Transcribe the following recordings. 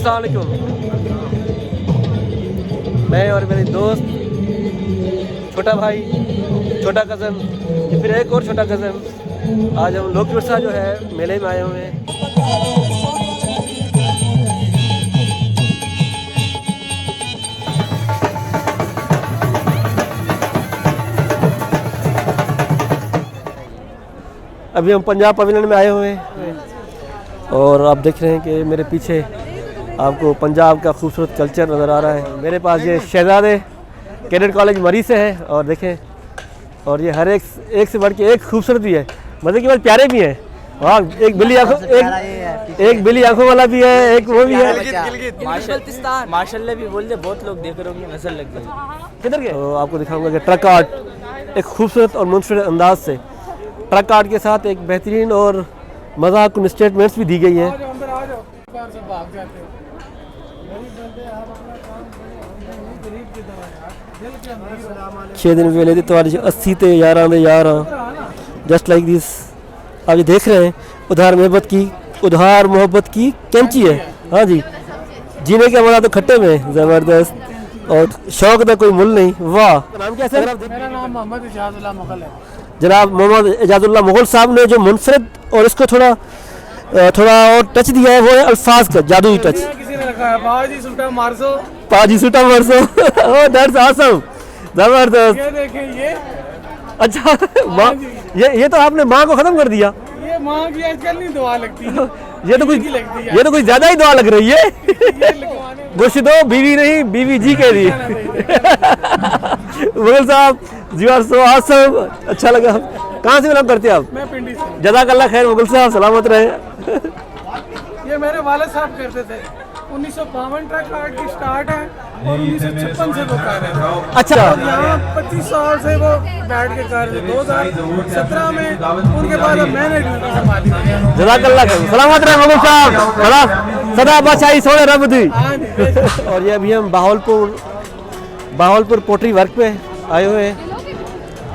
अस्सलाम वालेकुम। मैं और मेरे दोस्त, छोटा भाई, छोटा कज़न, फिर एक और छोटा कज़न, आज हम लोक विरसा जो है मेले में आए हुए हैं। अभी हम पंजाब पवेलियन में आए हुए हैं और आप देख रहे हैं कि मेरे पीछे आपको पंजाब का खूबसूरत कल्चर नज़र आ रहा है। मेरे पास ये शहजादे कैडेट कॉलेज मरी से है और देखें, और ये हर एक से बढ़ के एक खूबसूरत भी है, मज़े की बात प्यारे भी हैं। हाँ, एक बिल्ली आंखों वाला भी है, एक वो भी है। माशाल्लाह भी बोल दे, बहुत लोग देख रहे होंगे, नजर लग जाएगी। किधर गए? तो आपको दिखाऊंगा कि ट्रक आर्ट एक खूबसूरत और मुनफरद अंदाज से, ट्रक आर्ट के साथ एक बेहतरीन और मज़ाकुन स्टेटमेंट्स भी दी गई है। 6 दिन वेले दी तो 80 ते 11 दे 11 जस्ट लाइक दिस। आप ये देख रहे हैं उधार मोहब्बत की कैंची है। हाँ जी, जीने का मजा तो खट्टे में, ज़बरदस्त, और शौक का कोई मुल नहीं। वाह। नाम क्या है सर? मेरा नाम मोहम्मद इजाजुल्लाह मुगल है। जनाब मोहम्मद इजाजुल्लाह मुगल साहब ने जो मुनफरद और इसको थोड़ा और टच दिया है वो है अल्फाज का जादुई टच। किसी ने रखा है पाजी सुल्टा मारसो। ओह दैट्स ऑसम, जबरदस्त। ये देखें, ये अच्छा माँ, ये तो आपने माँ को खत्म कर दिया। ये माँ की आजकल नहीं दुआ लगती है। ये तो कुछ ज्यादा ही दुआ लग रही है। गुश दो बीवी नहीं, बीवी जी कह रही है। मुगल साहब जी आर सो ऑसम, अच्छा लगा। कहाँ से बिलोंग करते हैं आप? मैं पिंडी से। जज़ाकल्लाह खैर मुगल साहब, सलामत रहे। ये मेरे वाले साहब करते थे। 1952 ट्रक आर्ट की स्टार्ट है और 1956 से वो कर रहे हैं। अच्छा। और यहाँ 25 साल से वो बैठ के कर रहे। 2017 में उनके बाद अब मैंने ड्यूटी संभाली। जज़ाकल्लाह खैर, सलामत रहे मुगल साहब, सदा बादशाही सोने रब दी। और ये अभी हम बहावलपुर पोट्री वर्क पे आए हुए हैं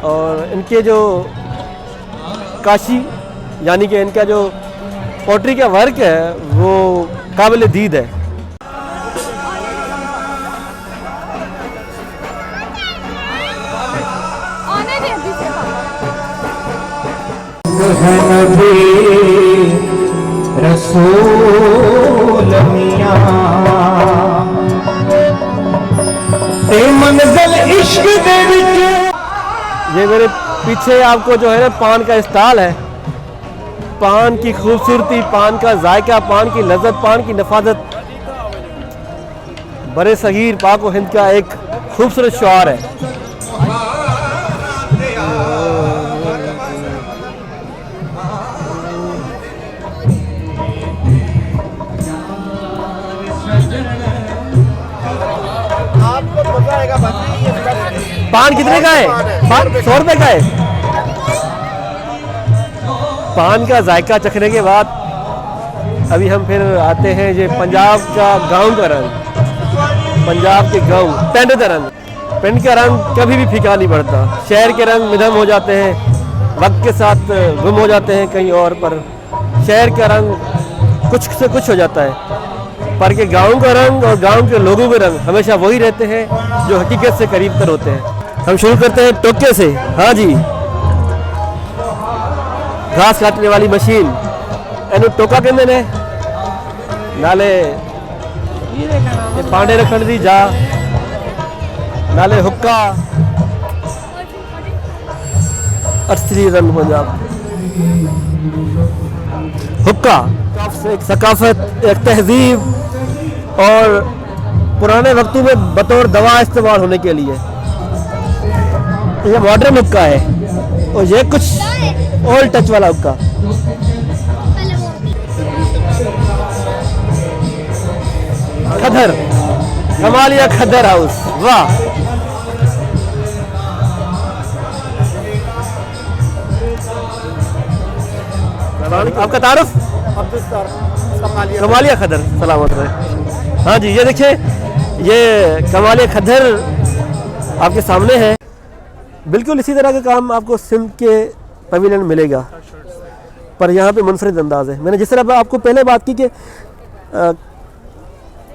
और इनके जो काशी यानी कि इनका जो पोट्री का वर्क है वो काबिल दीद है। रसूल मियां ते मंज़िल इश्क दे विच। ये मेरे पीछे आपको जो है पान का स्टॉल है। पान की खूबसूरती, पान का जायका, पान की लज्जत, पान की नफाजत बड़े सगीर पाक व हिंद का एक खूबसूरत शुआर है। पान कितने का है? पान 100 रुपए का है। पान का जायका चखने के बाद अभी हम फिर आते हैं ये पंजाब का गांव का रंग, पंजाब के गांव, पिंड का रंग। पिंड का रंग कभी भी फीका नहीं पड़ता। शहर के रंग मिधम हो जाते हैं, वक्त के साथ गुम हो जाते हैं कहीं और, पर शहर का रंग कुछ से कुछ हो जाता है, पर के गांव का रंग और गांव के लोगों के रंग हमेशा वही रहते हैं जो हकीकत से करीब तर होते हैं। हम शुरू करते हैं टोके से। हाँ जी, घास काटने वाली मशीन एनु टोका कहते ने, नाले पांडे रखण दी जा, नाले हुक्का। असली रंग पंजाब हुक्का एक सकाफत, एक तहजीब और पुराने वक्तों में बतौर दवा इस्तेमाल होने के लिए। ये मॉडर्न हुक्का है और ये कुछ ओल्ड टच वाला हुक्का। खदर, कमालिया खदर हाउस, वाह। आपका तारुफ? कमालिया खदर, सलामत रहे। हाँ जी, ये देखिए, ये कमालिया खदर आपके सामने है। बिल्कुल इसी तरह का काम आपको सिंध के पवेलियन मिलेगा, पर यहाँ पे मुनफरिद अंदाज है। मैंने जिस तरह आपको पहले बात की कि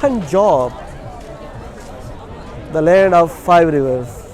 Punjab, the land of 5 rivers.